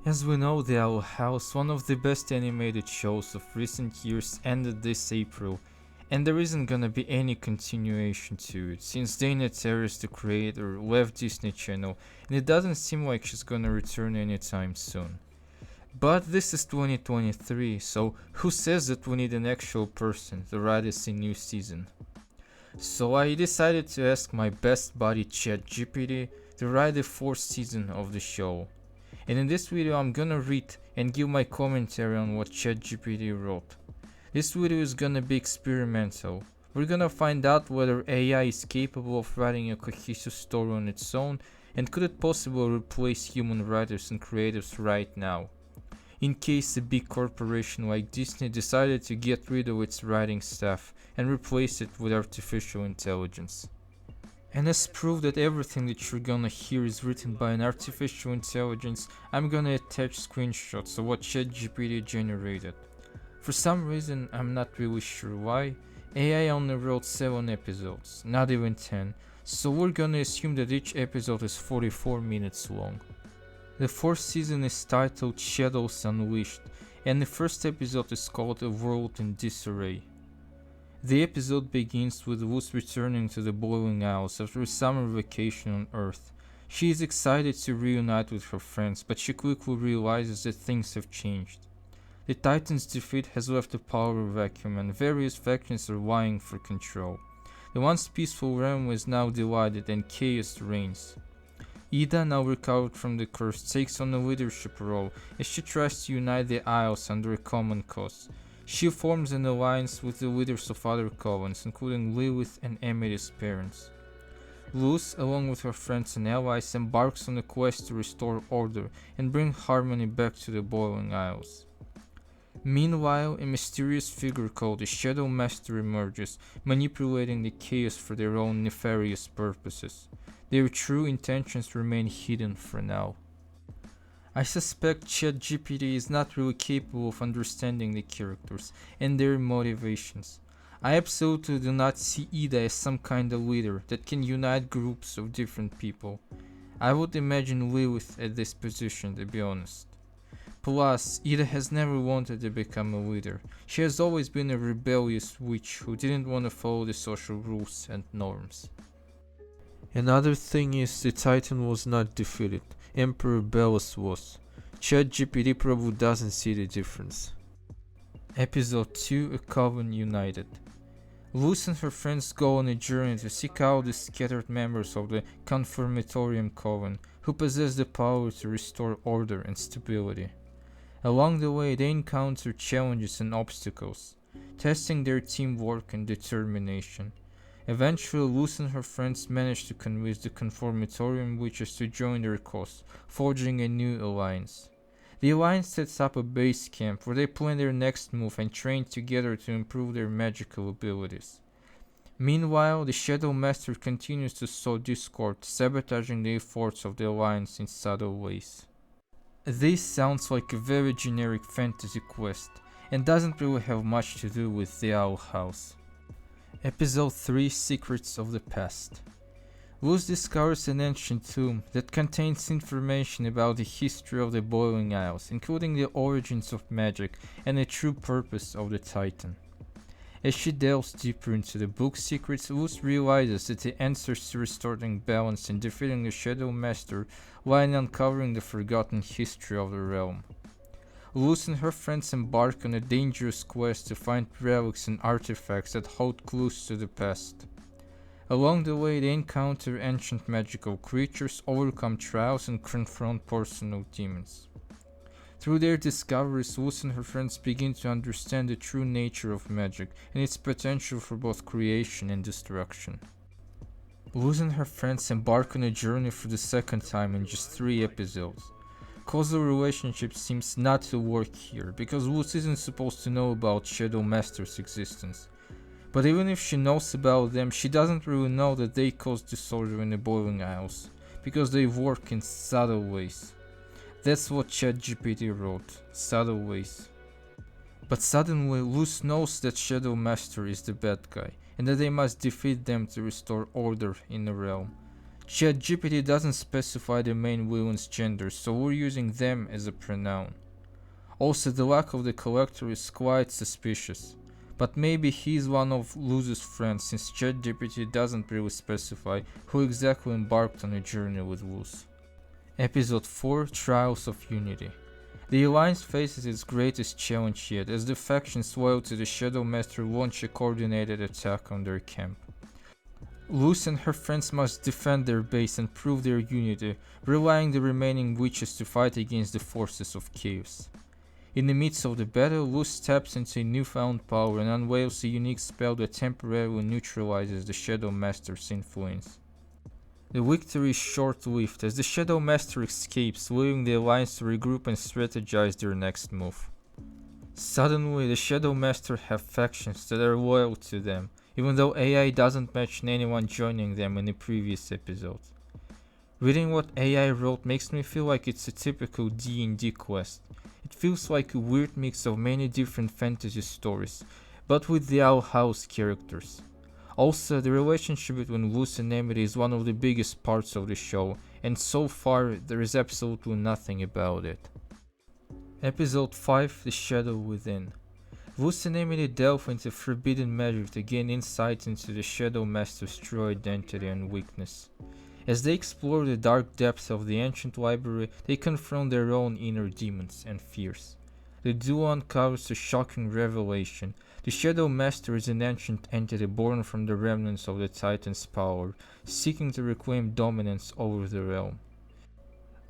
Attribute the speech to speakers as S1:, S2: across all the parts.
S1: As we know, The Owl House, one of the best animated shows of recent years, ended this April, and there isn't gonna be any continuation to it, since Dana Terrace, the creator, left Disney Channel, and it doesn't seem like she's gonna return anytime soon. But this is 2023, so who says that we need an actual person to write us a new season? So I decided to ask my best buddy ChatGPT to write the fourth season of the show. And in this video I'm gonna read and give my commentary on what ChatGPT wrote. This video is gonna be experimental. We're gonna find out whether AI is capable of writing a cohesive story on its own, and could it possibly replace human writers and creatives right now, in case a big corporation like Disney decided to get rid of its writing staff and replace it with artificial intelligence. And as proof that everything that you're gonna hear is written by an artificial intelligence, I'm gonna attach screenshots of what ChatGPT generated. For some reason, I'm not really sure why, AI only wrote 7 episodes, not even 10, so we're gonna assume that each episode is 44 minutes long. The fourth season is titled Shadows Unleashed, and the first episode is called A World in Disarray. The episode begins with Luz returning to the Boiling Isles after a summer vacation on Earth. She is excited to reunite with her friends, but she quickly realizes that things have changed. The Titans' defeat has left a power vacuum, and various factions are vying for control. The once peaceful realm is now divided, and chaos reigns. Ida, now recovered from the curse, takes on a leadership role as she tries to unite the Isles under a common cause. She forms an alliance with the leaders of other covens, including Lilith and Amity's parents. Luz, along with her friends and allies, embarks on a quest to restore order and bring harmony back to the Boiling Isles. Meanwhile, a mysterious figure called the Shadow Master emerges, manipulating the chaos for their own nefarious purposes. Their true intentions remain hidden for now. I suspect ChatGPT is not really capable of understanding the characters and their motivations. I absolutely do not see Ida as some kind of leader that can unite groups of different people. I would imagine Lilith at this position, to be honest. Plus, Ida has never wanted to become a leader. She has always been a rebellious witch who didn't want to follow the social rules and norms. Another thing is, the Titan was not defeated. Emperor Belus was. ChatGPT probably doesn't see the difference. Episode 2: A Coven United. Luz and her friends go on a journey to seek out the scattered members of the Confirmatorium Coven, who possess the power to restore order and stability. Along the way, they encounter challenges and obstacles, testing their teamwork and determination. Eventually, Luz and her friends manage to convince the Confirmatorium witches to join their cause, forging a new alliance. The alliance sets up a base camp where they plan their next move and train together to improve their magical abilities. Meanwhile, the Shadow Master continues to sow discord, sabotaging the efforts of the alliance in subtle ways. This sounds like a very generic fantasy quest, and doesn't really have much to do with the Owl House. Episode 3: Secrets of the Past. Luz discovers an ancient tomb that contains information about the history of the Boiling Isles, including the origins of magic and the true purpose of the Titan. As she delves deeper into the book's secrets, Luz realizes that the answers to restoring balance and defeating the Shadow Master lie in uncovering the forgotten history of the realm. Luz and her friends embark on a dangerous quest to find relics and artifacts that hold clues to the past. Along the way, they encounter ancient magical creatures, overcome trials, and confront personal demons. Through their discoveries, Luz and her friends begin to understand the true nature of magic and its potential for both creation and destruction. Luz and her friends embark on a journey for the second time in just 3 episodes. Causal relationship seems not to work here, because Luz isn't supposed to know about Shadow Master's existence. But even if she knows about them, she doesn't really know that they cause disorder in the Boiling Isles, because they work in subtle ways. That's what ChatGPT wrote, subtle ways. But suddenly, Luz knows that Shadow Master is the bad guy, and that they must defeat them to restore order in the realm. ChatGPT doesn't specify the main villain's gender, so we're using them as a pronoun. Also, the lack of the collector is quite suspicious. But maybe he's one of Luz's friends, since ChatGPT doesn't really specify who exactly embarked on a journey with Luz. Episode 4: Trials of Unity. The Alliance faces its greatest challenge yet, as the factions loyal to the Shadow Master launch a coordinated attack on their camp. Luz and her friends must defend their base and prove their unity, relying the remaining witches to fight against the forces of chaos. In the midst of the battle, Luz taps into a newfound power and unveils a unique spell that temporarily neutralizes the Shadow Master's influence. The victory is short-lived as the Shadow Master escapes, leaving the Alliance to regroup and strategize their next move. Suddenly, the Shadow Master have factions that are loyal to them, even though AI doesn't mention anyone joining them in the previous episode. Reading what AI wrote makes me feel like it's a typical D&D quest. It feels like a weird mix of many different fantasy stories, but with the Owl House characters. Also, the relationship between Luz and Amity is one of the biggest parts of the show, and so far there is absolutely nothing about it. Episode 5: The Shadow Within. Luz and Amity delve into forbidden magic to gain insight into the Shadow Master's true identity and weakness. As they explore the dark depths of the ancient library, they confront their own inner demons and fears. The duo uncovers a shocking revelation. The Shadow Master is an ancient entity born from the remnants of the Titan's power, seeking to reclaim dominance over the realm.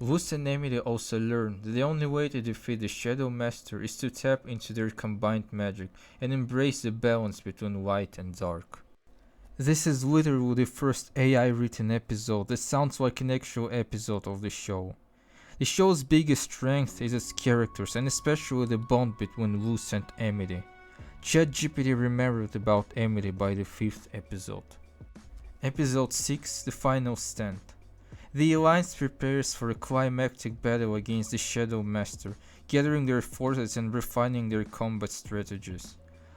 S1: Luz and Amity also learn that the only way to defeat the Shadow Master is to tap into their combined magic and embrace the balance between light and dark. This is literally the first AI written episode that sounds like an actual episode of the show. The show's biggest strength is its characters and especially the bond between Luz and Amity. ChatGPT remembered about Amity by the 5th episode. Episode 6: The Final Stand. The Alliance prepares for a climactic battle against the Shadow Master, gathering their forces and refining their combat strategies.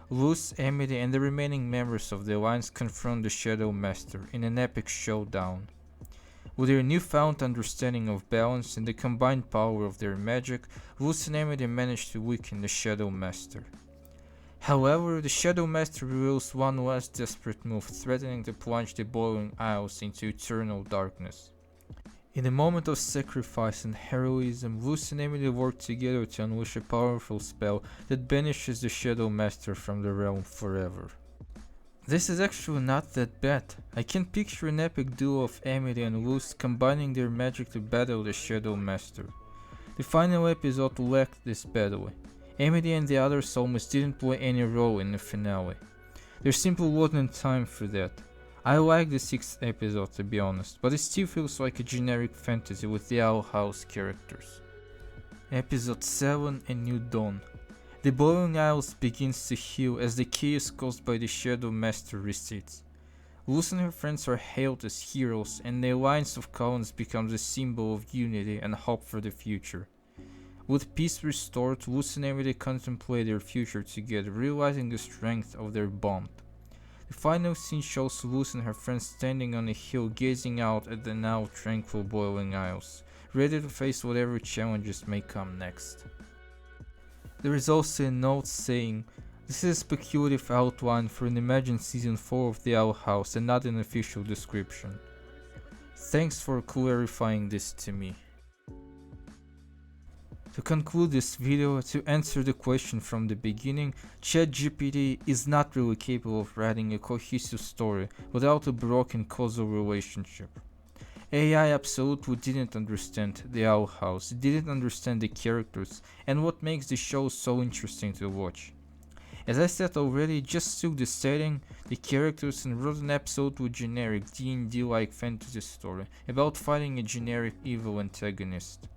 S1: Luz, Amity, and the remaining members of the Alliance confront the Shadow Master in an epic showdown. With their newfound understanding of balance and the combined power of their magic, Luz and Amity manage to weaken the Shadow Master. However, the Shadow Master reveals one last desperate move, threatening to plunge the Boiling Isles into eternal darkness. In a moment of sacrifice and heroism, Luz and Amity work together to unleash a powerful spell that banishes the Shadow Master from the realm forever. This is actually not that bad. I can picture an epic duo of Amity and Luz combining their magic to battle the Shadow Master. The final episode lacked this battle. Amity and the others almost didn't play any role in the finale. There simply wasn't time for that. I like the 6th episode to be honest, but it still feels like a generic fantasy with the Owl House characters. Episode 7: A New Dawn. The Boiling Isles begins to heal as the chaos caused by the Shadow Master recedes. Luz and her friends are hailed as heroes, and the Alliance of Colons becomes a symbol of unity and hope for the future. With peace restored, Luz and Amity contemplate their future together, realizing the strength of their bond. The final scene shows Luz and her friends standing on a hill gazing out at the now tranquil Boiling Isles, ready to face whatever challenges may come next. There is also a note saying, "This is a speculative outline for an imagined season 4 of The Owl House and not an official description." Thanks for clarifying this to me. To conclude this video, to answer the question from the beginning, ChatGPT is not really capable of writing a cohesive story without a broken causal relationship. AI absolutely didn't understand the Owl House, didn't understand the characters, and what makes the show so interesting to watch. As I said already, just took the setting, the characters, and wrote an absolutely generic D&D-like fantasy story about fighting a generic evil antagonist.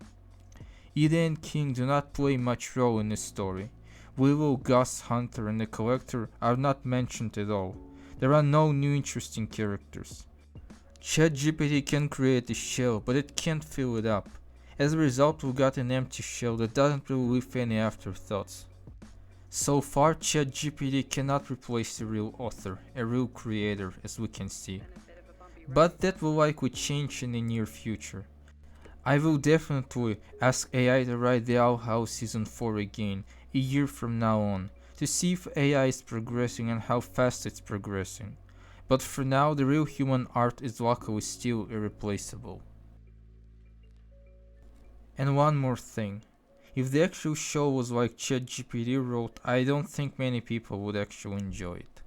S1: Ida and King do not play much role in the story. Willow, Gus, Hunter, and the Collector are not mentioned at all. There are no new interesting characters. ChatGPT can create a shell, but it can't fill it up. As a result, we got an empty shell that doesn't really leave any afterthoughts. So far, ChatGPT cannot replace the real author, a real creator, as we can see. but that will likely change in the near future. I will definitely ask AI to write the Owl House Season 4 again, a year from now on, to see if AI is progressing and how fast it's progressing. But for now, the real human art is luckily still irreplaceable. And one more thing. If the actual show was like ChatGPT wrote, I don't think many people would actually enjoy it.